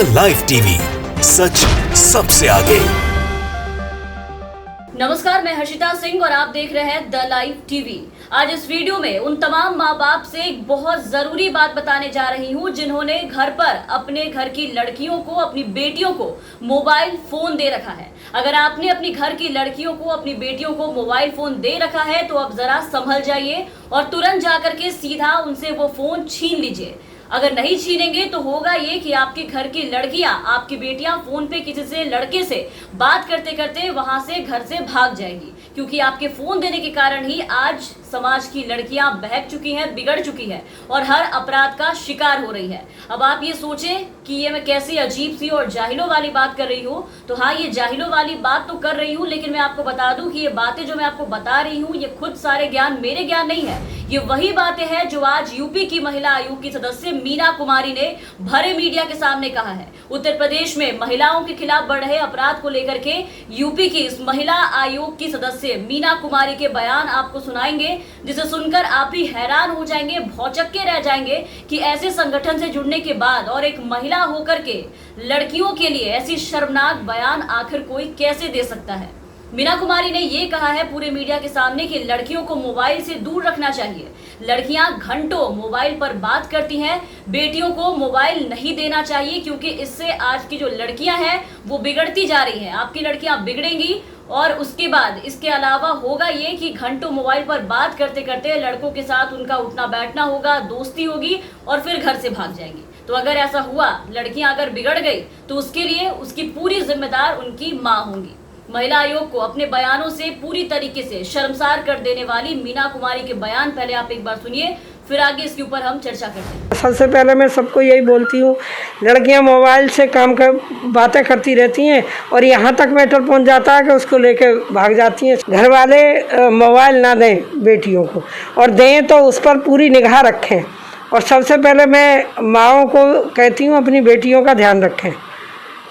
The live TV, सच सबसे आगे। नमस्कार, मैं हर्षिता सिंह और आप देख रहे हैं द लाइव टीवी। आज इस वीडियो में उन तमाम माँ बाप से एक बहुत जरूरी बात बताने जा रही हूँ जिन्होंने घर पर अपने घर की लड़कियों को, अपनी बेटियों को मोबाइल फोन दे रखा है। अगर आपने अपनी घर की लड़कियों को, अपनी बेटियों को मोबाइल फोन दे रखा है तो अब जरा संभल जाइए और तुरंत जाकर के सीधा उनसे वो फोन छीन लीजिए। अगर नहीं छीनेंगे तो होगा ये कि आपके घर की लड़कियां, आपकी बेटियां फोन पे किसी से, लड़के से बात करते करते वहां से, घर से भाग जाएंगी, क्योंकि आपके फोन देने के कारण ही आज समाज की लड़कियां बहक चुकी हैं, बिगड़ चुकी हैं और हर अपराध का शिकार हो रही है। अब आप ये सोचें कि ये मैं कैसी अजीब सी और जाहिलों वाली बात कर रही हूँ, तो हाँ, ये जाहिलों वाली बात तो कर रही हूँ, लेकिन मैं आपको बता दूं कि ये बातें जो मैं आपको बता रही हूँ ये खुद सारे ज्ञान मेरे ज्ञान नहीं है। ये वही बातें हैं जो आज यूपी की महिला आयोग की सदस्य मीना कुमारी ने भरे मीडिया के सामने कहा है। उत्तर प्रदेश में महिलाओं के खिलाफ बढ़ रहे अपराध को लेकर के यूपी की इस महिला आयोग की सदस्य मीना कुमारी के बयान आपको सुनाएंगे, जिसे सुनकर आप भी हैरान हो जाएंगे, भौचक्के रह जाएंगे कि ऐसे संगठन से जुड़ने के बाद और एक महिला होकर के लड़कियों के लिए ऐसी शर्मनाक बयान आखिर कोई कैसे दे सकता है। मीना कुमारी ने ये कहा है पूरे मीडिया के सामने कि लड़कियों को मोबाइल से दूर रखना चाहिए। लड़कियां घंटों मोबाइल पर बात करती हैं, बेटियों को मोबाइल नहीं देना चाहिए, क्योंकि इससे आज की जो लड़कियां हैं वो बिगड़ती जा रही हैं। आपकी लड़कियां बिगड़ेंगी और उसके बाद इसके अलावा होगा ये कि घंटों मोबाइल पर बात करते करते लड़कों के साथ उनका उठना बैठना होगा, दोस्ती होगी और फिर घर से भाग जाएंगी। तो अगर ऐसा हुआ, लड़कियां अगर बिगड़ गई तो उसके लिए उसकी पूरी जिम्मेदार उनकी माँ होंगी। महिला आयोग को अपने बयानों से पूरी तरीके से शर्मसार कर देने वाली मीना कुमारी के बयान पहले आप एक बार सुनिए, फिर आगे इसके ऊपर हम चर्चा करते हैं। सबसे पहले मैं सबको यही बोलती हूँ, लड़कियाँ मोबाइल से काम कर बातें करती रहती हैं और यहाँ तक मैटर पहुँच जाता है कि उसको लेके भाग जाती हैं। घर वाले मोबाइल ना दें बेटियों को, और दें तो उस पर पूरी निगाह रखें। और सबसे पहले मैं माँओं को कहती हूँ अपनी बेटियों का ध्यान रखें।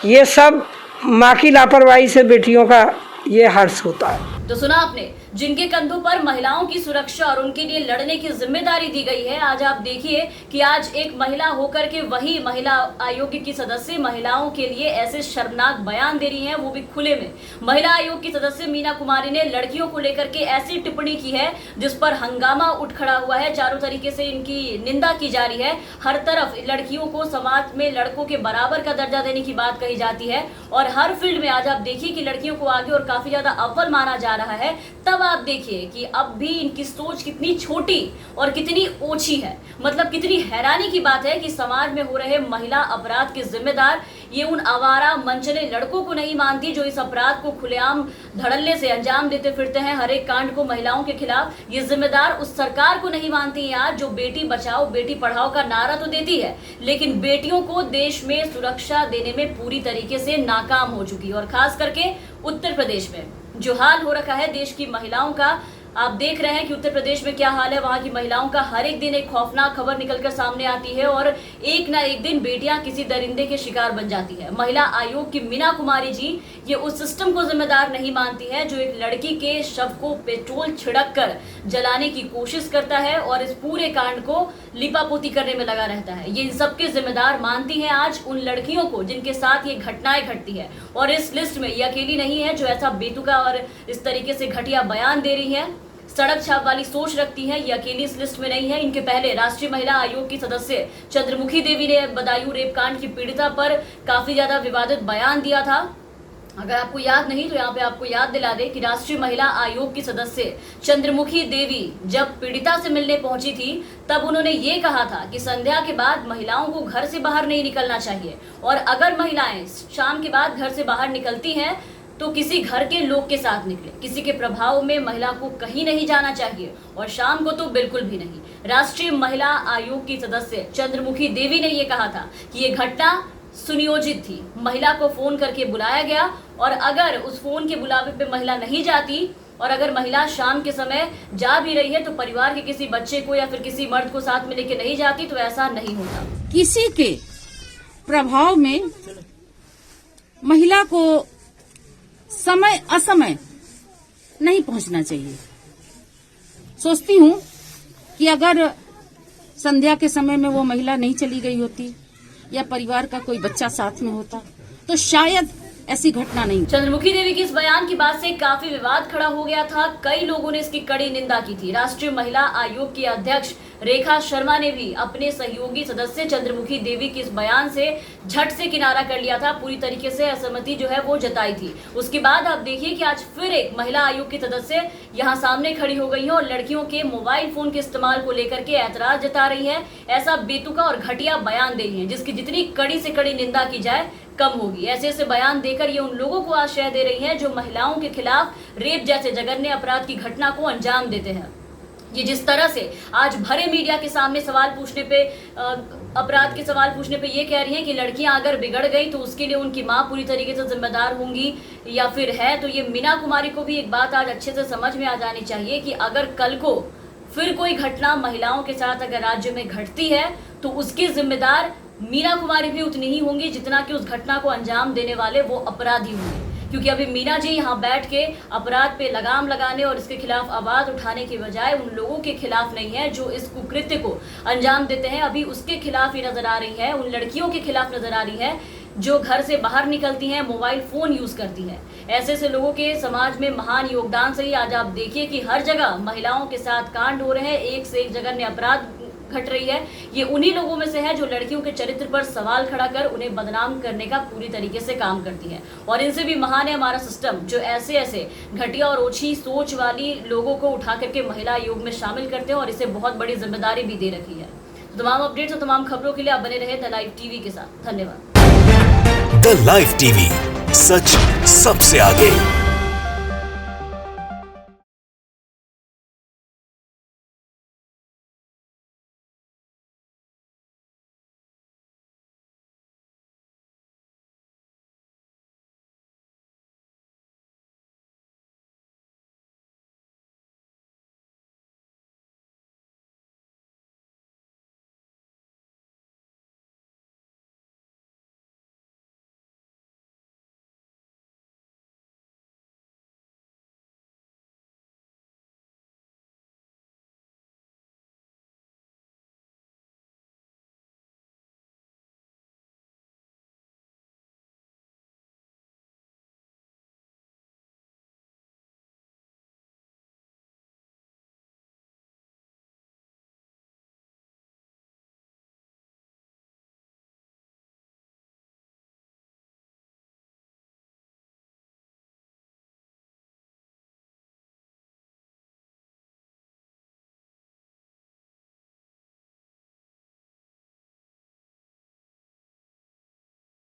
ये सब माँ की लापरवाही से बेटियों का ये हर्ष होता है। तो सुना आपने, जिनके कंधों पर महिलाओं की सुरक्षा और उनके लिए लड़ने की जिम्मेदारी दी गई है। आज आप देखिए कि आज एक महिला होकर के वही महिला आयोग की सदस्य महिलाओं के लिए ऐसे शर्मनाक बयान दे रही हैं, वो भी खुले में। महिला आयोग की सदस्य मीना कुमारी ने लड़कियों को लेकर के ऐसी टिप्पणी की है जिस पर हंगामा उठ खड़ा हुआ है। चारों तरीके से इनकी निंदा की जा रही है। हर तरफ लड़कियों को समाज में लड़कों के बराबर का दर्जा देने की बात कही जाती है और हर फील्ड में आज आप देखिए कि लड़कियों को आगे और काफी ज्यादा अव्वल माना जा रहा है। तब आप देखिए कि अब भी इनकी सोच कितनी छोटी और कितनी ओछी है। मतलब कितनी हैरानी की बात है कि समाज में हो रहे महिला अपराध के जिम्मेदार ये उन आवारा मनचले लड़कों को नहीं मानती जो इस अपराध को खुलेआम धड़ल्ले से अंजाम देते फिरते हैं। हर एक कांड को महिलाओं के खिलाफ ये जिम्मेदार उस सरकार को नहीं मानती है आज, जो बेटी बचाओ बेटी पढ़ाओ का नारा तो देती है, लेकिन बेटियों को देश में सुरक्षा देने में पूरी तरीके से नाकाम हो चुकी है। और खास करके उत्तर प्रदेश में जो हाल हो रखा है देश की महिलाओं का, आप देख रहे हैं कि उत्तर प्रदेश में क्या हाल है। वहां की महिलाओं का हर एक दिन एक खौफनाक खबर निकलकर सामने आती है और एक ना एक दिन बेटियां किसी दरिंदे के शिकार बन जाती है। महिला आयोग की मीना कुमारी जी ये उस सिस्टम को जिम्मेदार नहीं मानती है जो एक लड़की के शव को पेट्रोल छिड़क कर जलाने की कोशिश करता है और इस पूरे कांड को लिपापोती करने में लगा रहता है। ये इन सबके जिम्मेदार मानती है आज उन लड़कियों को जिनके साथ ये घटनाएं घटती है। और इस लिस्ट में ये अकेली नहीं है जो ऐसा बेतुका और इस तरीके से घटिया बयान दे रही है, सड़क छाप वाली सोच रखती है। ये अकेली इस लिस्ट में नहीं है। इनके पहले राष्ट्रीय महिला आयोग की सदस्य चंद्रमुखी देवी ने बदायूं रेप कांड की पीड़िता पर काफी ज्यादा विवादित बयान दिया था। अगर आपको याद नहीं तो यहाँ पे आपको याद दिला दे कि राष्ट्रीय महिला आयोग की सदस्य चंद्रमुखी देवी जब पीड़िता से मिलने पहुंची थी तब उन्होंने ये कहा था कि संध्या के बाद महिलाओं को घर से बाहर नहीं निकलना चाहिए और अगर महिलाएं शाम के बाद घर से बाहर निकलती हैं तो किसी घर के लोग के साथ निकले, किसी के प्रभाव में महिला को कहीं नहीं जाना चाहिए और शाम को तो बिल्कुल भी नहीं। राष्ट्रीय महिला आयोग की सदस्य चंद्रमुखी देवी ने यह कहा था कि ये घटना सुनियोजित थी। महिला को फोन करके बुलाया गया और अगर उस फोन के बुलावे पे महिला नहीं जाती और अगर महिला शाम के समय जा भी रही है तो परिवार के किसी बच्चे को या फिर किसी मर्द को साथ में लेके नहीं जाती, तो ऐसा नहीं होता। किसी के प्रभाव में महिला को समय असमय नहीं पहुंचना चाहिए। सोचती हूँ कि अगर संध्या के समय में वो महिला नहीं चली गई होती या परिवार का कोई बच्चा साथ में होता तो शायद ऐसी घटना नहीं। चंद्रमुखी देवी के इस बयान की बात से काफी विवाद खड़ा हो गया था। कई लोगों ने इसकी कड़ी निंदा की थी। राष्ट्रीय महिला आयोग की अध्यक्ष रेखा शर्मा ने भी अपने सहयोगी सदस्य चंद्रमुखी देवी के इस बयान से झट से किनारा कर लिया था। पूरी तरीके से असहमति जो है वो जताई थी। उसके बाद आप देखिए कि आज फिर एक महिला आयोग की सदस्य यहाँ सामने खड़ी हो गई है और लड़कियों के मोबाइल फोन के इस्तेमाल को लेकर के ऐतराज जता रही है। ऐसा बेतुका और घटिया बयान दे रही है जिसकी जितनी कड़ी से कड़ी निंदा की जाए कम होगी। ऐसे ऐसे बयान देकर ये उन लोगों को आश्रय दे रही है जो महिलाओं के खिलाफ रेप जैसे जघन्य अपराध की घटना को अंजाम देते हैं। ये जिस तरह से आज भरे मीडिया के सामने सवाल पूछने पे अपराध के सवाल पूछने पे ये कह रही हैं कि लड़कियां अगर बिगड़ गई तो उसके लिए उनकी मां पूरी तरीके से जिम्मेदार होंगी या फिर है, तो ये मीना कुमारी को भी एक बात आज अच्छे से समझ में आ जानी चाहिए कि अगर कल को फिर कोई घटना महिलाओं के साथ अगर राज्य में घटती है तो उसकी जिम्मेदार मीना कुमारी भी उतनी ही होंगी जितना कि उस घटना को अंजाम देने वाले वो अपराधी होंगे। क्योंकि अभी मीना जी यहाँ बैठ के अपराध पे लगाम लगाने और इसके खिलाफ आवाज उठाने के बजाय उन लोगों के खिलाफ नहीं है जो इस कुकृत्य को अंजाम देते हैं, अभी उसके खिलाफ ही नजर आ रही है। उन लड़कियों के खिलाफ नजर आ रही है जो घर से बाहर निकलती हैं, मोबाइल फोन यूज करती हैं। ऐसे ऐसे लोगों के समाज में महान योगदान से ही आज आप देखिए कि हर जगह महिलाओं के साथ कांड हो रहे हैं, एक से एक जघन्य अपराध घट रही है। ये उन्हीं लोगों में से है जो लड़कियों के चरित्र पर सवाल खड़ा कर उन्हें बदनाम करने का पूरी तरीके से काम करती है। और इनसे भी महान है हमारा सिस्टम जो ऐसे ऐसे घटिया और ओछी सोच वाली लोगों को उठा करके महिला आयोग में शामिल करते हैं और इसे बहुत बड़ी जिम्मेदारी भी दे रखी है। तो तमाम अपडेट्स और तमाम खबरों के लिए आप बने रहे द लाइव टीवी के साथ। धन्यवाद। द लाइव टीवी, सच सबसे आगे।